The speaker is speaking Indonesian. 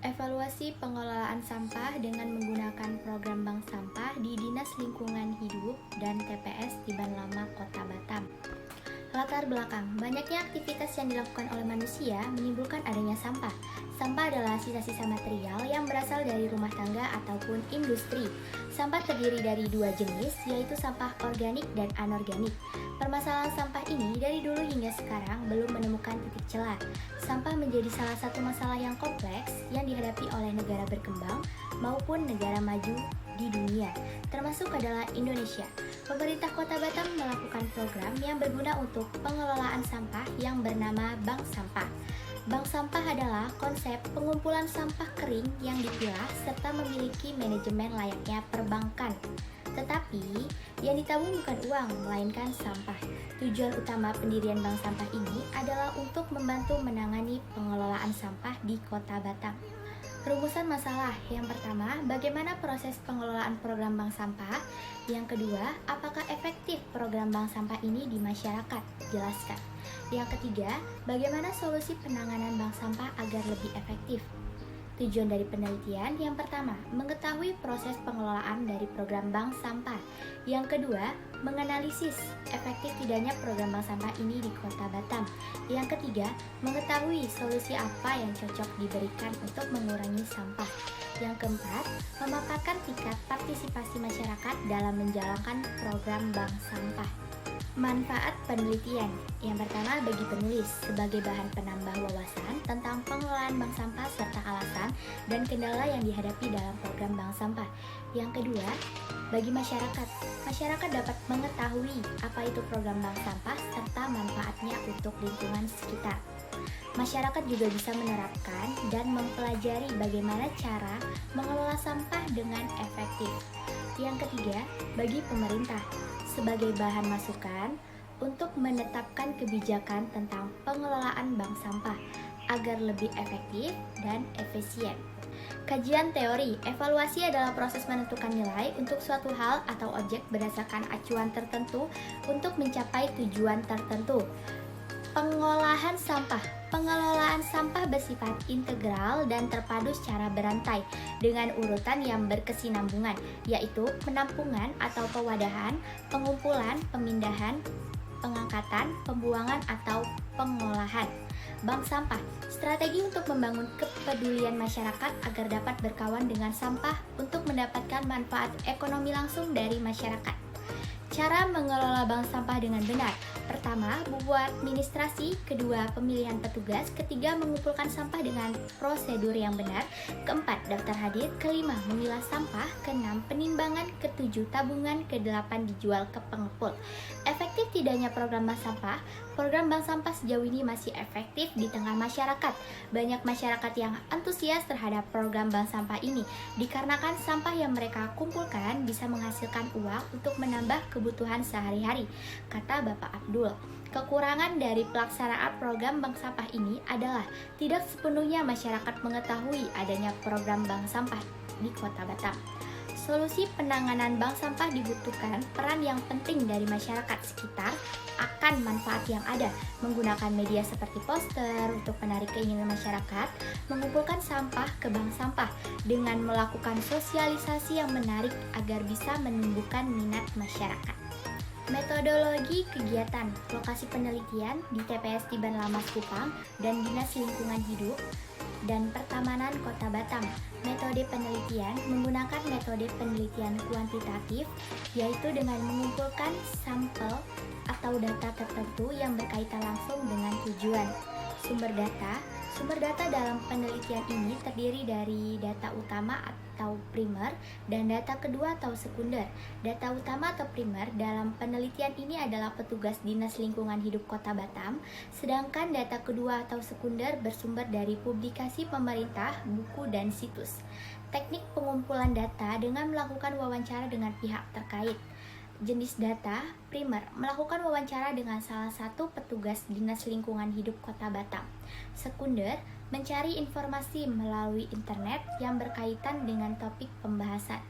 Evaluasi pengelolaan sampah dengan menggunakan program bank sampah di Dinas Lingkungan Hidup dan TPS Tiban Lama, Kota Batam. Latar belakang, banyaknya aktivitas yang dilakukan oleh manusia menimbulkan adanya sampah. Sampah adalah sisa-sisa material yang berasal dari rumah tangga ataupun industri. Sampah terdiri dari dua jenis, yaitu sampah organik dan anorganik. Permasalahan sampah ini dari dulu hingga sekarang belum menemukan titik celah. Sampah menjadi salah satu masalah yang kompleks yang dihadapi oleh negara berkembang maupun negara maju di dunia, termasuk adalah Indonesia. Pemerintah Kota Batam melakukan program yang berguna untuk pengelolaan sampah yang bernama Bank Sampah. Bank sampah adalah konsep pengumpulan sampah kering yang dipilah serta memiliki manajemen layaknya perbankan. Tetapi, yang ditabung bukan uang, melainkan sampah. Tujuan utama pendirian bank sampah ini adalah untuk membantu menangani pengelolaan sampah di Kota Batam. Rumusan masalah, yang pertama, bagaimana proses pengelolaan program bank sampah? Yang kedua, apakah efektif program bank sampah ini di masyarakat? Jelaskan. Yang ketiga, bagaimana solusi penanganan bank sampah agar lebih efektif? Tujuan dari penelitian yang pertama, mengetahui proses pengelolaan dari program bank sampah. Yang kedua, menganalisis efektif tidaknya program bank sampah ini di Kota Batam. Yang ketiga, mengetahui solusi apa yang cocok diberikan untuk mengurangi sampah. Yang keempat, memaparkan tingkat partisipasi masyarakat dalam menjalankan program bank sampah. Manfaat penelitian. Yang pertama, bagi penulis sebagai bahan penambah wawasan tentang pengelolaan bank sampah serta alasan dan kendala yang dihadapi dalam program bank sampah. Yang kedua, bagi masyarakat. Masyarakat dapat mengetahui apa itu program bank sampah serta manfaatnya untuk lingkungan sekitar. Masyarakat juga bisa menerapkan dan mempelajari bagaimana cara mengelola sampah dengan efektif. Yang ketiga, bagi pemerintah sebagai bahan masukan untuk menetapkan kebijakan tentang pengelolaan bank sampah agar lebih efektif dan efisien. Kajian teori, evaluasi adalah proses menentukan nilai untuk suatu hal atau objek berdasarkan acuan tertentu untuk mencapai tujuan tertentu. Pengolahan sampah. Pengelolaan sampah bersifat integral dan terpadu secara berantai dengan urutan yang berkesinambungan, yaitu penampungan atau pewadahan, pengumpulan, pemindahan, pengangkatan, pembuangan atau pengolahan. Bank sampah, strategi untuk membangun kepedulian masyarakat agar dapat berkawan dengan sampah untuk mendapatkan manfaat ekonomi langsung dari masyarakat. Cara mengelola bank sampah dengan benar. Pertama, buku administrasi. Kedua, pemilihan petugas. Ketiga, mengumpulkan sampah dengan prosedur yang benar. Keempat, daftar hadir. Kelima, memilah sampah. Keenam, penimbangan. Ketujuh, tabungan. Kedelapan, dijual ke pengepul. Efektif tidaknya program bank sampah. Program bank sampah sejauh ini masih efektif di tengah masyarakat. Banyak masyarakat yang antusias terhadap program bank sampah ini dikarenakan sampah yang mereka kumpulkan bisa menghasilkan uang untuk menambah kebutuhan sehari-hari, kata Bapak Abdul. Kekurangan dari pelaksanaan program bank sampah ini adalah tidak sepenuhnya masyarakat mengetahui adanya program bank sampah di Kota Batam. Solusi penanganan bank sampah dibutuhkan peran yang penting dari masyarakat sekitar akan manfaat yang ada, menggunakan media seperti poster untuk menarik keinginan masyarakat, mengumpulkan sampah ke bank sampah dengan melakukan sosialisasi yang menarik agar bisa menumbuhkan minat masyarakat. Metodologi kegiatan, lokasi penelitian di TPS Tiban Lama Kupang dan Dinas Lingkungan Hidup dan Pertamanan Kota Batam. Metode penelitian menggunakan metode penelitian kuantitatif, yaitu dengan mengumpulkan sampel atau data tertentu yang berkaitan langsung dengan tujuan. Sumber data dalam penelitian ini terdiri dari data utama atau primer dan data kedua atau sekunder. Data utama atau primer dalam penelitian ini adalah petugas Dinas Lingkungan Hidup Kota Batam, sedangkan data kedua atau sekunder bersumber dari publikasi pemerintah, buku, dan situs. Teknik pengumpulan data dengan melakukan wawancara dengan pihak terkait. Jenis data, primer, melakukan wawancara dengan salah satu petugas Dinas Lingkungan Hidup Kota Batam. Sekunder, mencari informasi melalui internet yang berkaitan dengan topik pembahasan.